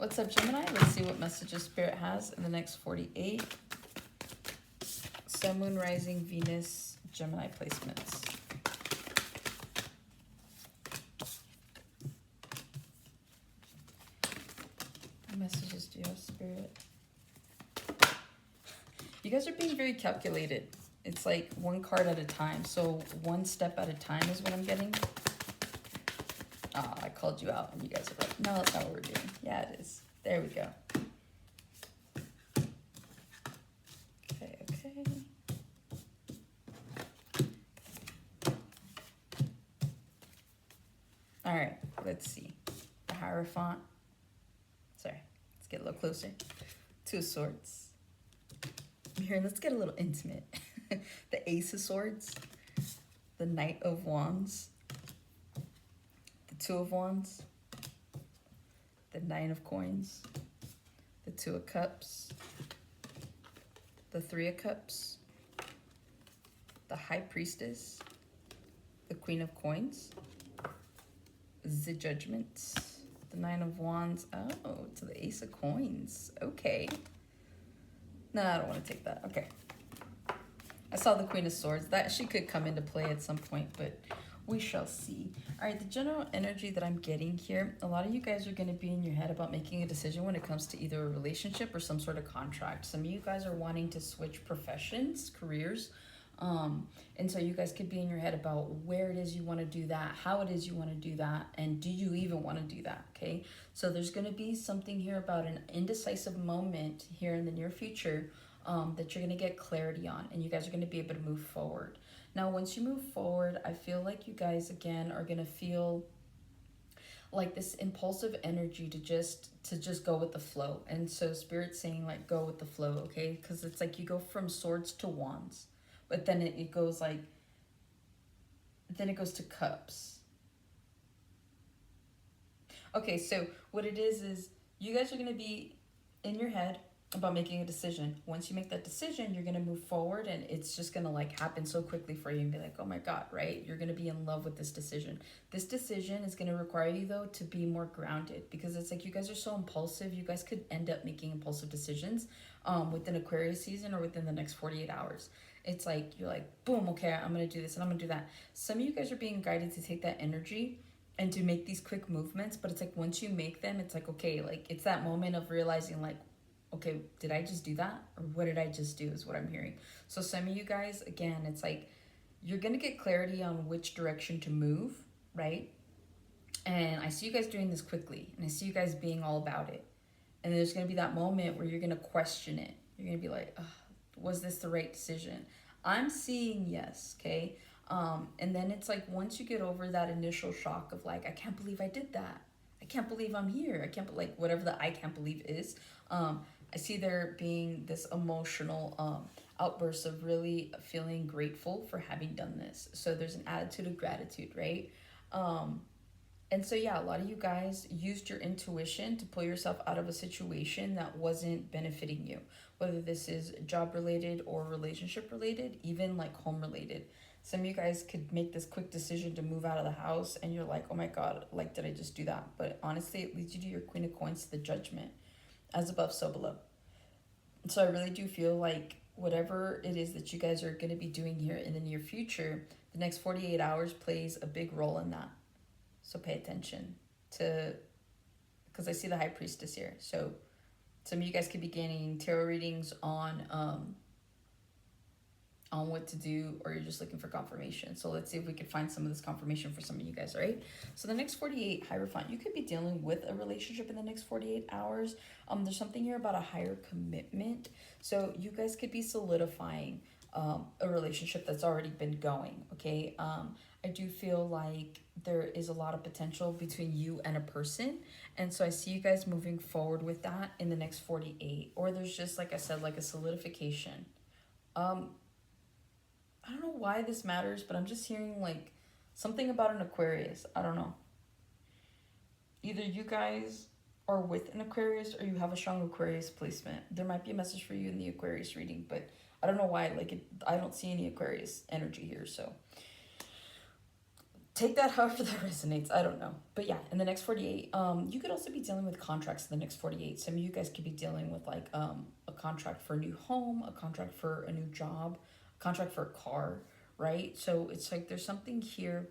What's up, Gemini? Let's see what messages Spirit has in the next 48. Sun, Moon, Rising, Venus, Gemini placements. What messages do you have, Spirit? You guys are being very calculated. It's like one card at a time. So one step at a time is what I'm getting. I called you out and you guys are like, no, that's not what we're doing. Yeah, it is. There we go. Okay, okay. All right, let's see. The Hierophant. Sorry, let's get a little closer. Two of Swords. Here, let's get a little intimate. The Ace of Swords. The Knight of Wands. The Two of Wands. The Nine of Coins. The Two of Cups. The Three of Cups. The High Priestess. The Queen of Coins. The Judgment. The Nine of Wands. Oh, to the Ace of Coins. Okay. No, I don't want to take that. Okay. I saw the Queen of Swords. That she could come into play at some point, but we shall see. All right, the general energy that I'm getting here, a lot of you guys are going to be in your head about making a decision when it comes to either a relationship or some sort of contract. Some of you guys are wanting to switch professions, careers. And so you guys could be in your head about where it is you want to do that, how it is you want to do that, and do you even want to do that, okay? So there's going to be something here about an indecisive moment here in the near future that you're going to get clarity on, and you guys are going to be able to move forward. Now, once you move forward, I feel like you guys, again, are going to feel like this impulsive energy to just go with the flow. And so Spirit's saying, like, go with the flow, okay? Because it's like you go from swords to wands. But then it goes like, then it goes to cups. Okay, so what it is you guys are going to be in your head about making a decision. Once you make that decision, you're going to move forward, and it's just going to like happen so quickly for you and be like, oh my God, right? You're going to be in love with this decision. This decision is going to require you, though, to be more grounded, because it's like you guys are so impulsive. You guys could end up making impulsive decisions within Aquarius season or within the next 48 hours. It's like, you're like, boom, okay, I'm going to do this and I'm going to do that. Some of you guys are being guided to take that energy and to make these quick movements. But it's like, once you make them, it's like, okay, like it's that moment of realizing like, okay, did I just do that? Or what did I just do is what I'm hearing. So some of you guys, again, it's like, you're going to get clarity on which direction to move, right? And I see you guys doing this quickly. And I see you guys being all about it. And there's going to be that moment where you're going to question it. You're going to be like, was this the right decision? I'm seeing yes, okay? And then it's like, once you get over that initial shock of like, I can't believe I did that. I can't believe I'm here. I can't, like, whatever the I can't believe is. I see there being this emotional outburst of really feeling grateful for having done this. So there's an attitude of gratitude, right? And so, yeah, a lot of you guys used your intuition to pull yourself out of a situation that wasn't benefiting you, whether this is job related or relationship related, even like home related. Some of you guys could make this quick decision to move out of the house and you're like, oh my God, like, did I just do that? But honestly, it leads you to your Queen of Coins, to the Judgment, as above, so below. So I really do feel like whatever it is that you guys are going to be doing here in the near future, the next 48 hours plays a big role in that. So pay attention to, because I see the High Priestess here. So some of you guys could be getting tarot readings on what to do, or you're just looking for confirmation. So let's see if we could find some of this confirmation for some of you guys, all right? So the next 48, Hierophant, you could be dealing with a relationship in the next 48 hours. There's something here about a higher commitment. So you guys could be solidifying a relationship that's already been going, okay? I do feel like there is a lot of potential between you and a person. And so I see you guys moving forward with that in the next 48. Or there's just, like I said, like a solidification. I don't know why this matters, but I'm just hearing like something about an Aquarius. I don't know. Either you guys are with an Aquarius or you have a strong Aquarius placement. There might be a message for you in the Aquarius reading, but I don't know why. Like, I don't see any Aquarius energy here, so take that however that resonates. I don't know. But yeah, in the next 48, you could also be dealing with contracts in the next 48. Some of you guys could be dealing with like a contract for a new home, a contract for a new job, a contract for a car, right? So it's like there's something here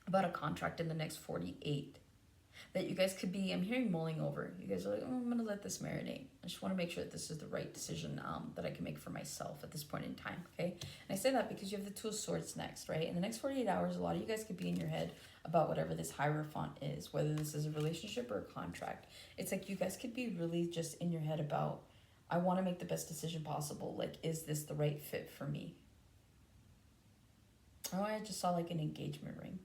about a contract in the next 48 that you guys could be, I'm hearing, mulling over. You guys are like, oh, I'm going to let this marinate. I just want to make sure that this is the right decision that I can make for myself at this point in time, okay? And I say that because you have the Two of Swords next, right? In the next 48 hours, a lot of you guys could be in your head about whatever this Hierophant is, whether this is a relationship or a contract. It's like you guys could be really just in your head about, I want to make the best decision possible. Like, is this the right fit for me? Oh, I just saw like an engagement ring.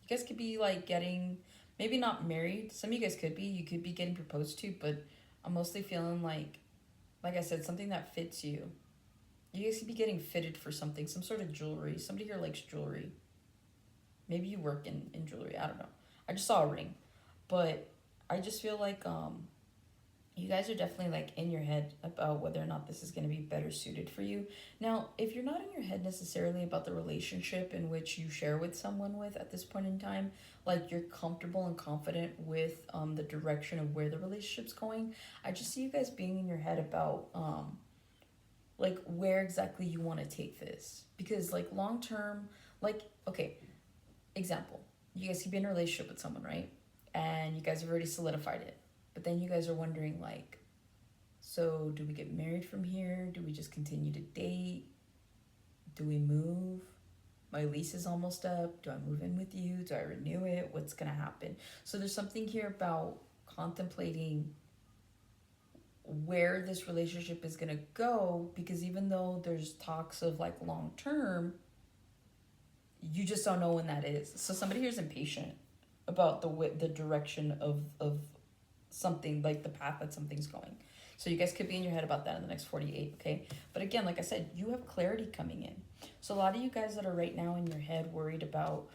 You guys could be like getting, maybe not married. Some of you guys could be. You could be getting proposed to, but I'm mostly feeling like I said, something that fits you. You guys could be getting fitted for something, some sort of jewelry. Somebody here likes jewelry. Maybe you work in jewelry. I don't know. I just saw a ring. But I just feel like you guys are definitely like in your head about whether or not this is going to be better suited for you. Now, if you're not in your head necessarily about the relationship in which you share with someone with at this point in time, like you're comfortable and confident with the direction of where the relationship's going, I just see you guys being in your head about like where exactly you want to take this. Because like long term, like, okay, example, you guys could be in a relationship with someone, right? And you guys have already solidified it. But then you guys are wondering, like, so do we get married from here? Do we just continue to date? Do we move? My lease is almost up. Do I move in with you? Do I renew it? What's going to happen? So there's something here about contemplating where this relationship is going to go, because even though there's talks of like long term, you just don't know when that is. So somebody here is impatient about the direction of something, like the path that something's going. So you guys could be in your head about that in the next 48, okay? But again, like I said, you have clarity coming in. So a lot of you guys that are right now in your head worried about,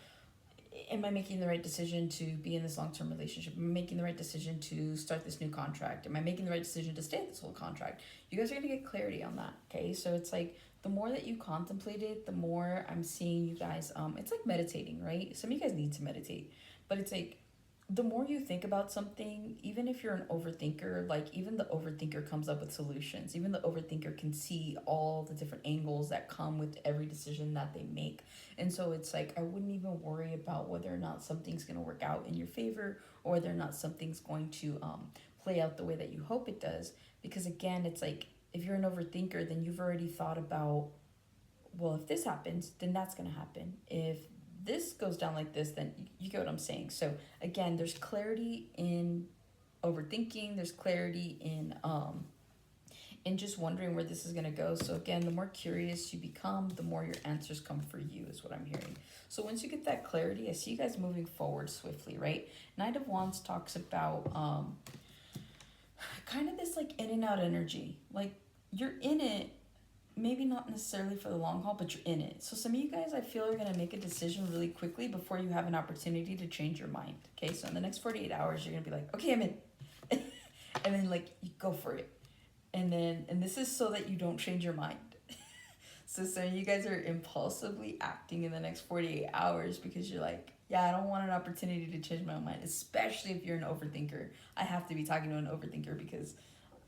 am I making the right decision to be in this long-term relationship? Am I making the right decision to start this new contract? Am I making the right decision to stay in this whole contract? You guys are going to get clarity on that, okay? So it's like the more that you contemplate it, the more I'm seeing you guys, it's like meditating, right? Some of you guys need to meditate, but it's like the more you think about something, even if you're an overthinker, like even the overthinker comes up with solutions. Even the overthinker can see all the different angles that come with every decision that they make. And so it's like, I wouldn't even worry about whether or not something's going to work out in your favor, or whether or not something's going to play out the way that you hope it does. Because again, it's like, if you're an overthinker, then you've already thought about, well, if this happens, then that's going to happen. If this goes down like this, then you get what I'm saying. So again, there's clarity in overthinking. There's clarity in just wondering where this is going to go. So again, the more curious you become, the more your answers come for you, is what I'm hearing. So once you get that clarity, I see you guys moving forward swiftly, right? Knight of Wands talks about kind of this like in and out energy. Like you're in it, maybe not necessarily for the long haul, but you're in it. So some of you guys, I feel, are going to make a decision really quickly before you have an opportunity to change your mind. Okay, so in the next 48 hours, you're going to be like, okay, I'm in. And then like you go for it. And this is so that you don't change your mind. So some of you guys are impulsively acting in the next 48 hours because you're like, yeah, I don't want an opportunity to change my mind, especially if you're an overthinker. I have to be talking to an overthinker because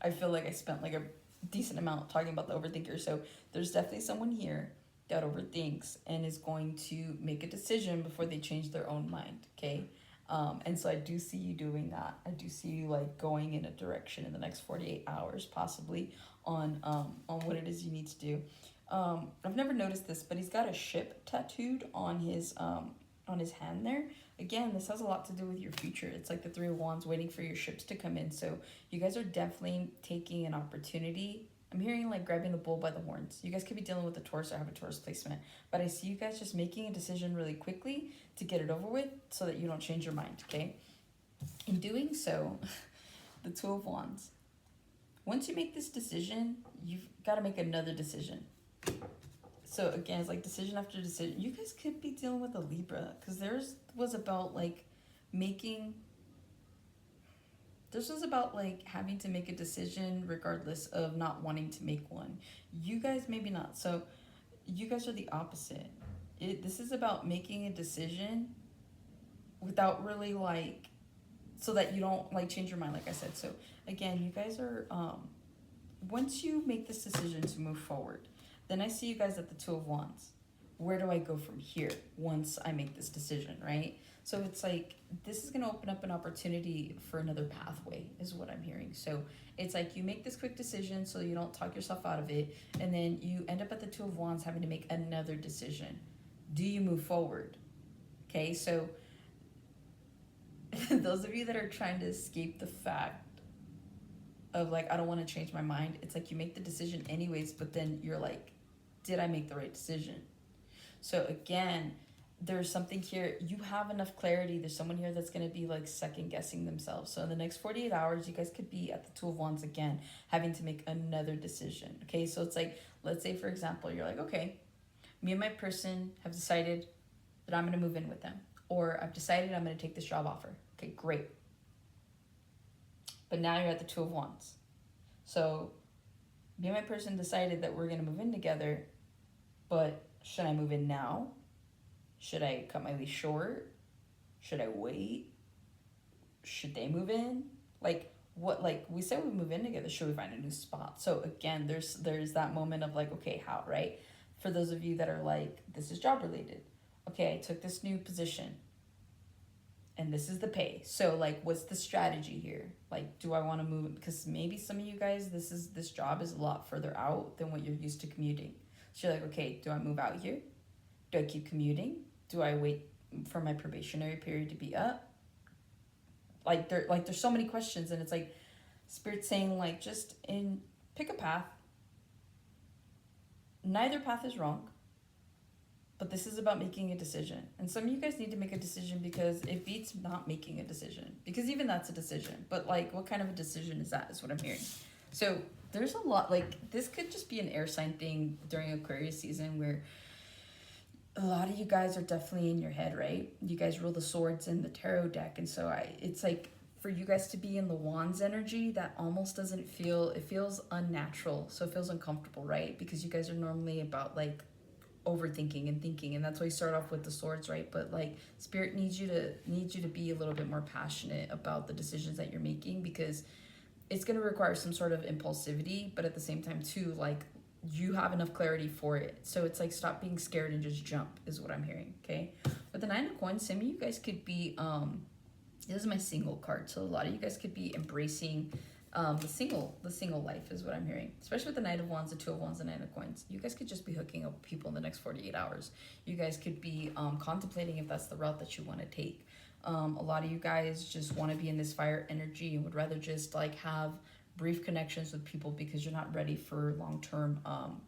I feel like I spent like a decent amount talking about the overthinker. So there's definitely someone here that overthinks and is going to make a decision before they change their own mind, okay? And so I do see you doing that. I do see you like going in a direction in the next 48 hours possibly on what it is you need to do. I've never noticed this, but he's got a ship tattooed on his hand there. Again, this has a lot to do with your future. It's like the Three of Wands waiting for your ships to come in. So you guys are definitely taking an opportunity. I'm hearing like grabbing the bull by the horns. You guys could be dealing with a Taurus or have a Taurus placement. But I see you guys just making a decision really quickly to get it over with so that you don't change your mind, okay? In doing so, the Two of Wands. Once you make this decision, you've got to make another decision. So again, it's like decision after decision. You guys could be dealing with a Libra, because this was about having to make a decision regardless of not wanting to make one. You guys maybe not. So you guys are the opposite. This is about making a decision without really like, so that you don't like change your mind, like I said. So again, you guys are once you make this decision to move forward, then I see you guys at the Two of Wands. Where do I go from here once I make this decision, right? So it's like this is going to open up an opportunity for another pathway, is what I'm hearing. So it's like you make this quick decision so you don't talk yourself out of it, and then you end up at the Two of Wands having to make another decision. Do you move forward? Okay, so those of you that are trying to escape the fact of like, I don't want to change my mind, it's like you make the decision anyways, but then you're like, did I make the right decision? So again, there's something here, you have enough clarity. There's someone here that's going to be like second guessing themselves. So in the next 48 hours, you guys could be at the Two of Wands again, having to make another decision. Okay, so it's like, let's say for example, you're like, okay, me and my person have decided that I'm going to move in with them, or I've decided I'm going to take this job offer. Okay, great. But now you're at the Two of Wands. So me and my person decided that we're going to move in together, but should I move in now? Should I cut my lease short? Should I wait? Should they move in? Like, what, like we said we move in together, should we find a new spot? So again, there's that moment of like, okay, how, right? For those of you that are like, this is job related. Okay, I took this new position and this is the pay. So like, what's the strategy here? Like, do I want to move? Because maybe some of you guys, this job is a lot further out than what you're used to commuting. So you're like, okay, do I move out here? Do I keep commuting? Do I wait for my probationary period to be up? There's so many questions, and it's like Spirit's saying like, just pick a path. Neither path is wrong, but this is about making a decision. And some of you guys need to make a decision because it beats not making a decision, because even that's a decision. But like, what kind of a decision is that, is what I'm hearing. So there's a lot, like this could just be an air sign thing during Aquarius season, where a lot of you guys are definitely in your head, right? You guys rule the swords in the tarot deck, and so it's like for you guys to be in the Wands energy, that almost doesn't feel, it feels unnatural, so it feels uncomfortable, right? Because you guys are normally about like overthinking and thinking, and that's why you start off with the swords, right? But like Spirit needs you to be a little bit more passionate about the decisions that you're making, because it's going to require some sort of impulsivity, but at the same time too, like you have enough clarity for it. So it's like, stop being scared and just jump, is what I'm hearing. Okay, with the Nine of Coins, some of you guys could be this is my single card, so a lot of you guys could be embracing the single life, is what I'm hearing. Especially with the Knight of Wands, the Two of Wands, the Nine of Coins, you guys could just be hooking up with people in the next 48 hours. You guys could be contemplating if that's the route that you want to take. A lot of you guys just want to be in this fire energy and would rather just like have brief connections with people because you're not ready for long-term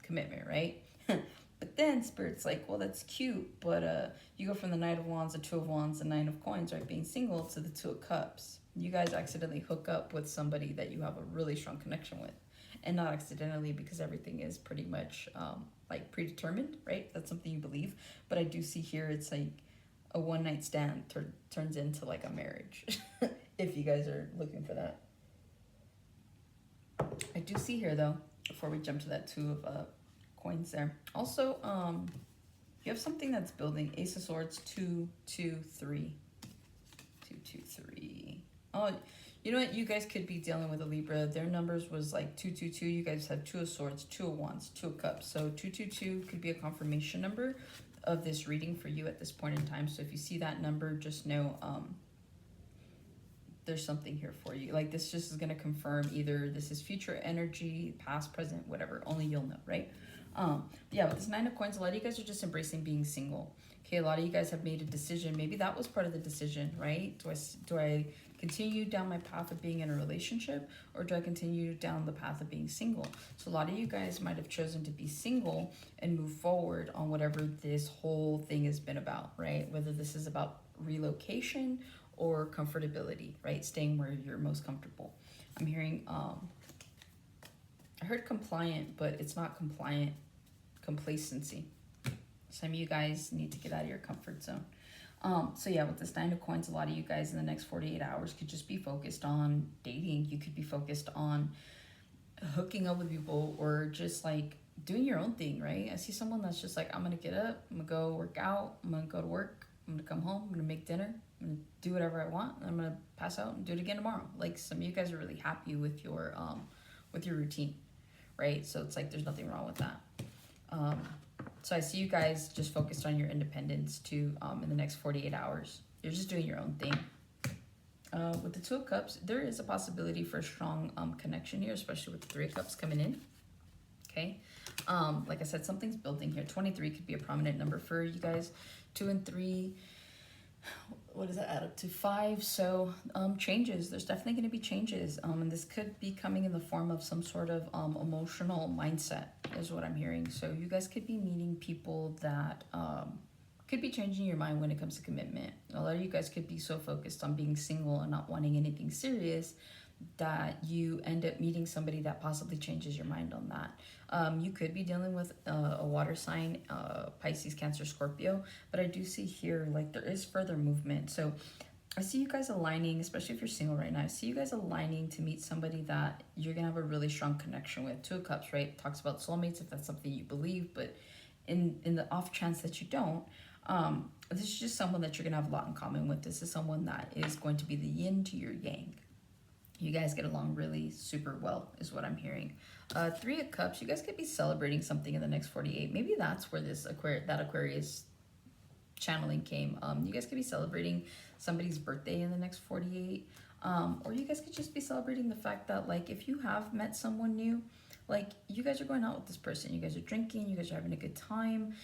commitment, right? But then Spirit's like, well, that's cute, but you go from the Knight of Wands, the Two of Wands, the Nine of Coins, right, being single, to the Two of Cups. You guys accidentally hook up with somebody that you have a really strong connection with. And not accidentally, because everything is pretty much like predetermined, right? That's something you believe. But I do see here it's like a one-night stand turns into like a marriage, if you guys are looking for that. I do see here, though, before we jump to that Two of Coins there, also you have something that's building. Ace of Swords, 2, 2, 3. 2, 2, 3. Oh, you know what? You guys could be dealing with a Libra. Their numbers was like 2, 2, 2. You guys have Two of Swords, Two of Wands, Two of Cups. So 2, 2, 2 could be a confirmation number of this reading for you at this point in time. So if you see that number, just know there's something here for you. Like, this just is going to confirm either this is future energy, past, present, whatever. Only you'll know, right? Yeah, with this Nine of Coins, a lot of you guys are just embracing being single. Okay, a lot of you guys have made a decision. Maybe that was part of the decision, right? Do I continue down my path of being in a relationship, or do I continue down the path of being single? So a lot of you guys might have chosen to be single and move forward on whatever this whole thing has been about, right? Whether this is about relocation or comfortability, right? Staying where you're most comfortable. I'm hearing, I heard compliant, but it's not compliant. Complacency. Some of you guys need to get out of your comfort zone. So yeah, with this Nine of Coins, a lot of you guys in the next 48 hours could just be focused on dating. You could be focused on hooking up with people, or just like doing your own thing, right? I see someone that's just like, I'm gonna get up, I'm gonna go work out, I'm gonna go to work, I'm gonna come home, I'm gonna make dinner, I'm gonna do whatever I want, and I'm gonna pass out and do it again tomorrow. Like some of you guys are really happy with your routine, right? So it's like there's nothing wrong with that. Um, so I see you guys just focused on your independence too. In the next 48 hours, you're just doing your own thing. With the Two of Cups, there is a possibility for a strong connection here, especially with the Three of Cups coming in. Okay, like I said, something's building here. 23 could be a prominent number for you guys. 2 and 3, what does that add up to? 5. So changes. There's definitely going to be changes, and this could be coming in the form of some sort of emotional mindset, is what I'm hearing. So you guys could be meeting people that could be changing your mind when it comes to commitment. A lot of you guys could be so focused on being single and not wanting anything serious that you end up meeting somebody that possibly changes your mind on that. You could be dealing with a water sign, Pisces, Cancer, Scorpio, but I do see here like there is further movement. So I see you guys aligning, especially if you're single right now. I see you guys aligning to meet somebody that you're gonna have a really strong connection with. Two of Cups, right? Talks about soulmates if that's something you believe, but in the off chance that you don't, this is just someone that you're gonna have a lot in common with. This is someone that is going to be the yin to your yang. You guys get along really super well, is what I'm hearing. 3 of Cups, you guys could be celebrating something in the next 48. Maybe that's where this Aquarius channeling came. You guys could be celebrating somebody's birthday in the next 48. Or you guys could just be celebrating the fact that, like, if you have met someone new, like, you guys are going out with this person. You guys are drinking. You guys are having a good time.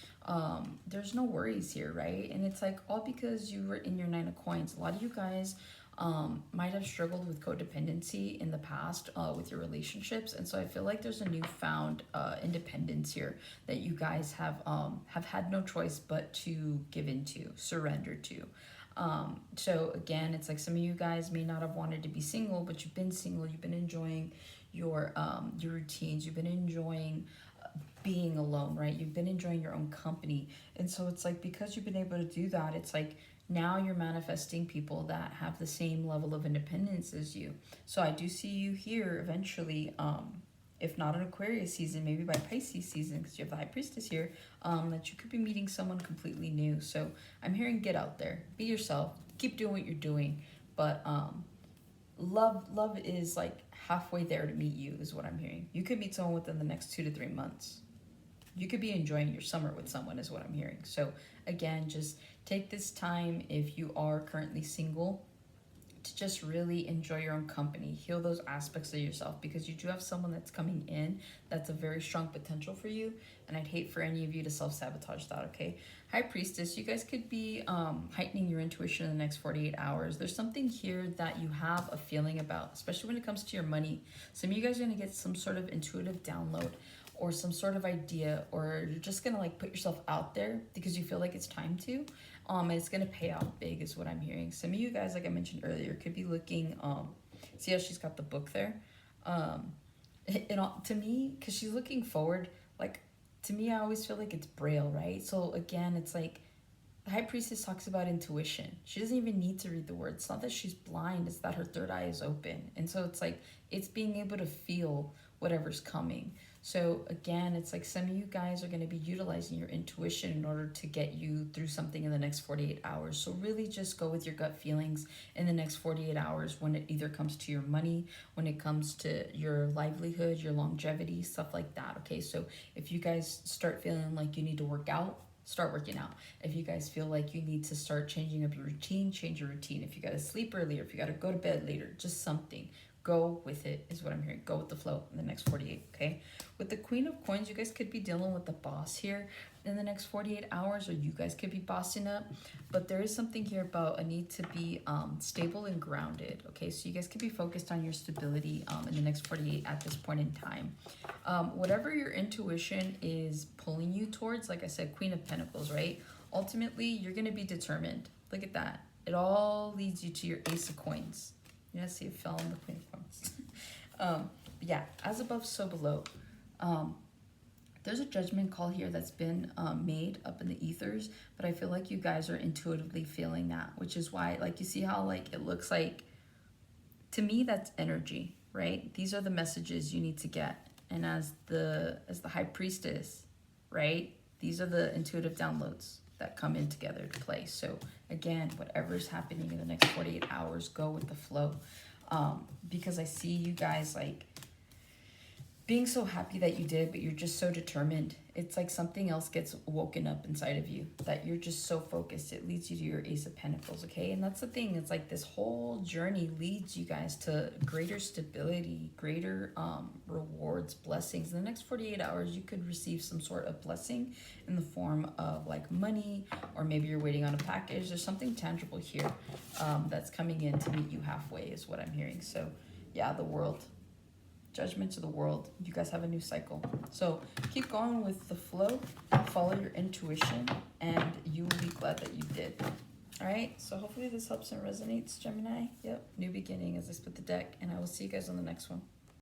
There's no worries here, right? And it's, like, all because you were in your 9 of Coins. A lot of you guys might have struggled with codependency in the past with your relationships, and so I feel like there's a newfound independence here that you guys have had no choice but to give into, surrender to. So again, it's like some of you guys may not have wanted to be single, but you've been single. You've been enjoying your routines. You've been enjoying being alone, right? You've been enjoying your own company, and so it's like because you've been able to do that, it's like now you're manifesting people that have the same level of independence as you. So I do see you here eventually, if not an Aquarius season, maybe by Pisces season, because you have the High Priestess here, that you could be meeting someone completely new. So I'm hearing, get out there, be yourself, keep doing what you're doing, but love is like halfway there to meet you, is what I'm hearing. You could meet someone within the next 2 to 3 months. You could be enjoying your summer with someone, is what I'm hearing. So again, just take this time, if you are currently single, to just really enjoy your own company. Heal those aspects of yourself, because you do have someone that's coming in that's a very strong potential for you, and I'd hate for any of you to self-sabotage that, okay? High Priestess, you guys could be heightening your intuition in the next 48 hours. There's something here that you have a feeling about, especially when it comes to your money. Some of you guys are going to get some sort of intuitive download or some sort of idea, or you're just gonna like put yourself out there because you feel like it's time to, and it's gonna pay off big, is what I'm hearing. Some of you guys, like I mentioned earlier, could be looking, see how she's got the book there, to me, because she's looking forward, like, to me, I always feel like it's Braille, right? So again, it's like the High Priestess talks about intuition. She doesn't even need to read the words. It's not that she's blind, it's that her third eye is open. And so it's like, it's being able to feel whatever's coming. So again, it's like some of you guys are going to be utilizing your intuition in order to get you through something in the next 48 hours. So really just go with your gut feelings in the next 48 hours when it either comes to your money, when it comes to your livelihood, your longevity, stuff like that. Okay, so if you guys start feeling like you need to work out, start working out. If you guys feel like you need to start changing up your routine, change your routine. If you got to sleep earlier, if you got to go to bed later, just something. Go with it, is what I'm hearing. Go with the flow in the next 48, okay? With the Queen of Coins, you guys could be dealing with the boss here in the next 48 hours, or you guys could be bossing up. But there is something here about a need to be stable and grounded, okay? So you guys could be focused on your stability in the next 48 at this point in time. Whatever your intuition is pulling you towards, like I said, Queen of Pentacles, right? Ultimately, you're going to be determined. Look at that. It all leads you to your Ace of Coins. Yeah, see, it fell on the Queen of Coins. Yeah, as above, so below. There's a judgment call here that's been made up in the ethers, but I feel like you guys are intuitively feeling that, which is why, like, you see how, like, it looks like, to me, that's energy, right? These are the messages you need to get. and as the high priestess, right? These are the intuitive downloads that come in together to play. So again, whatever's happening in the next 48 hours, go with the flow. Because I see you guys like being so happy that you did, but you're just so determined. It's like something else gets woken up inside of you, that you're just so focused. It leads you to your Ace of Pentacles, okay? And that's the thing. It's like this whole journey leads you guys to greater stability, greater rewards, blessings. In the next 48 hours, you could receive some sort of blessing in the form of like money, or maybe you're waiting on a package. There's something tangible here that's coming in to meet you halfway is what I'm hearing. So yeah, the world. Judgment to the world. You guys have a new cycle. So keep going with the flow, follow your intuition, and you will be glad that you did. All right, so hopefully this helps and resonates, Gemini. Yep, new beginning as I split the deck, and I will see you guys on the next one.